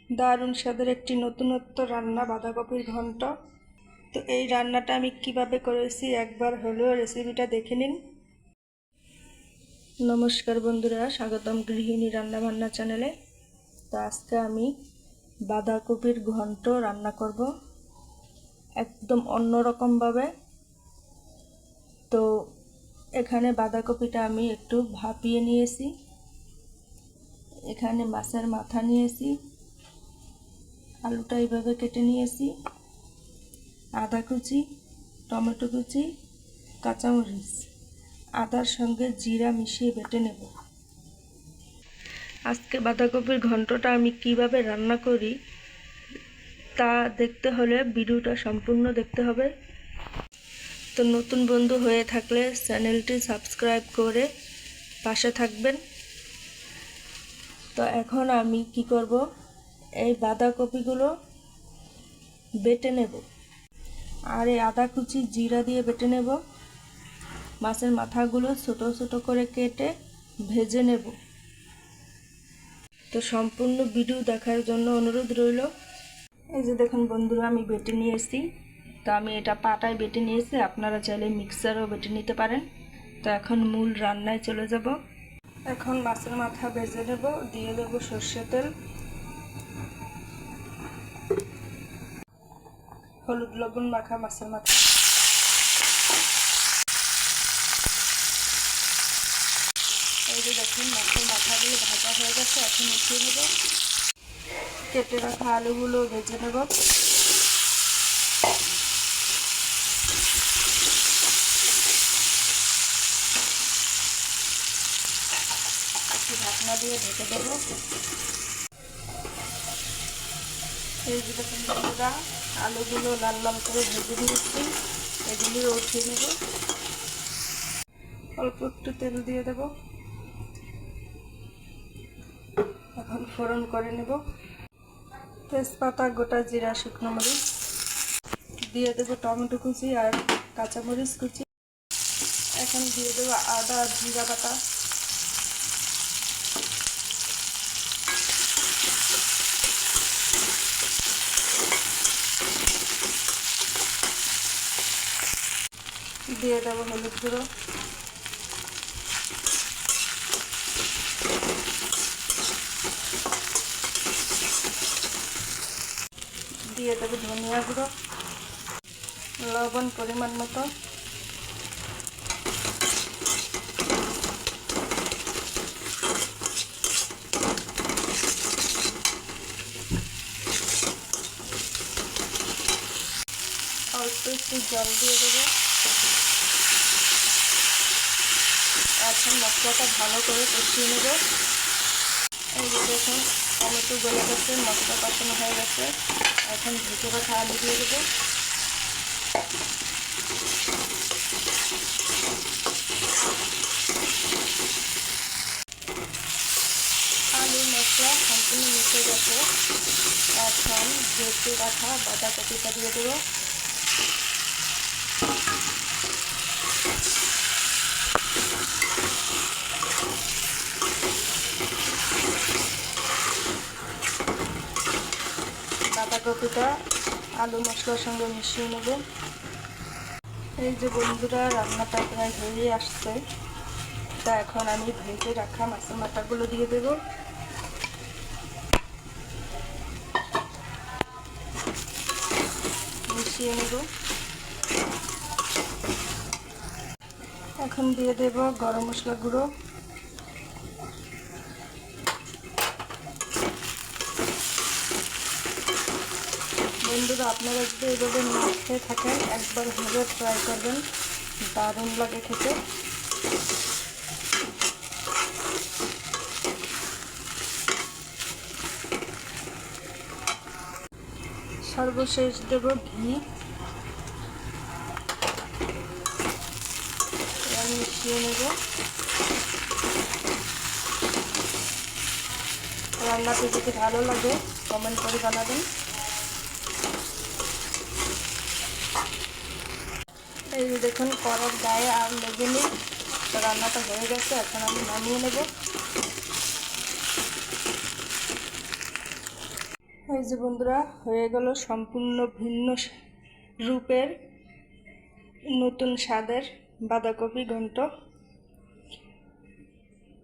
দারুণ স্বাদের একটি নতুনত্ব রান্না বাঁধাকপির ঘন্ট। তো এই রান্নাটা আমি কিভাবে করেছি একবার হলেও রেসিপিটা দেখে নিন। নমস্কার বন্ধুরা, স্বাগতম গৃহিণী রান্নাবান্না চ্যানেলে। তো আজকে আমি বাঁধাকপির ঘন্ট রান্না করব একদম অন্যরকমভাবে। তো এখানে বাঁধাকপিটা আমি একটু ভাপিয়ে নিয়েছি, এখানে মাছের মাথা নিয়েছি, আলুটা এইভাবে কেটে নিয়েছি, আদা কুচি, টমেটো কুচি, কাঁচামরিচ, আদার সঙ্গে জিরা মিশিয়ে বেটে নেব। আজকে বাঁধাকপির ঘন্টটা আমি কিভাবে রান্না করি তা দেখতে হলে ভিডিওটা সম্পূর্ণ দেখতে হবে। তো নতুন বন্ধু হয়ে থাকলে চ্যানেলটি সাবস্ক্রাইব করে পাশে থাকবেন। তো এখন আমি কি করব, এই বাঁধাকপিগুলো বেটে নেব, আর এই আদা কুচি জিরা দিয়ে বেটে নেব। মাছের মাথাগুলো ছোট ছোট করে কেটে ভেজে নেব। তো সম্পূর্ণ ভিডিও দেখার জন্য অনুরোধ রইল। এই যে দেখুন বন্ধুরা, আমি বেটে নিয়েছি। তো আমি এটা পাটায় বেটে নিয়েছি, আপনারা চাইলে মিক্সারও বেটে নিতে পারেন। তো এখন মূল রান্নায় চলে যাব। এখন মাছের মাথা ভেজে নেব, দিয়ে দেব সর্ষের তেল, হলুদ লবণ মাখা মাছের মাথা, এই যে দেখুন মাছের মাথাগুলো ভাজা হয়ে গেছে। এখন উঠিয়ে নেব, কেটে রাখা আলুগুলো ভেজে নেব। একটু ঢাকনা দিয়ে ঢেকে দেব। এই যে দেখুন বন্ধুরা, আলুগুলো লাল লাল করে ভেজে নিয়েছি, এগুলিও উঠিয়ে নেব। অল্প একটু তেল দিয়ে দেব, এখন ফোড়ন করে নেব। তেজপাতা, গোটা জিরা, শুকনো মরিচ দিয়ে দেব, টমেটো কুচি আর কাঁচামরিচ কুচি। এখন দিয়ে দেব আদা আর জিরা বাটা, দিয়ে দেব হলুদ গুঁড়ো, দিয়ে দেব ধনিয়া গুঁড়ো, লবণ পরিমাণ মতো, অল্প একটু জল দিয়ে দেবো। এখন মশলাটা ভালো করে কষিয়ে নেব। এই যে দেখুন টমেটো গলে গেছে, মশলা কষানো হয়ে গেছে। এখন ভেজে রাখা আলু দিয়ে দেবো। আলু মশলা সম্পূর্ণ মিশে গেছে। এখন ভেজে রাখা বাঁধাকপিটা দিয়ে দেবো। বাঁধাকপিটা আলু মশলার সঙ্গে মিশিয়ে নেব। এই যে বন্ধুরা, রান্নাটা প্রায় হয়ে আসছে। তা এখন আমি ভেজে রাখা মাছের মাথাগুলো দিয়ে দেব। মিশিয়ে নেব। এখন দিয়ে দেব গরম মশলা গুঁড়ো, বন্ধুরা আপনারা যদি এইভাবে না খেয়ে থাকেন একবার হলে ট্রাই করবেন, দারুণ লাগে খেতে। সর্বশেষ দেব ঘি, মিশিয়ে নেব। রান্নাটি যদি ভালো লাগে কমেন্ট করে জানাবেন। এই যে দেখুন কড়ার গায়ে আর লেগে নেই। তো রান্নাটা হয়ে গেছে, এখন আমি নামিয়ে নেব। এই যে বন্ধুরা, হয়ে গেল সম্পূর্ণ ভিন্ন রূপের নতুন স্বাদের বাঁধাকপি ঘন্ট।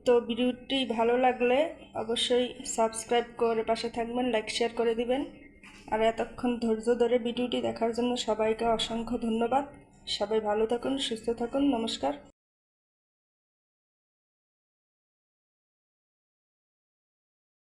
তো ভিডিওটি ভালো লাগলে অবশ্যই সাবস্ক্রাইব করে পাশে থাকবেন, লাইক শেয়ার করে দিবেন। আর এতক্ষণ ধৈর্য ধরে ভিডিওটি দেখার জন্য সবাইকে অসংখ্য ধন্যবাদ। সবাই ভালো থাকুন, সুস্থ থাকুন, নমস্কার।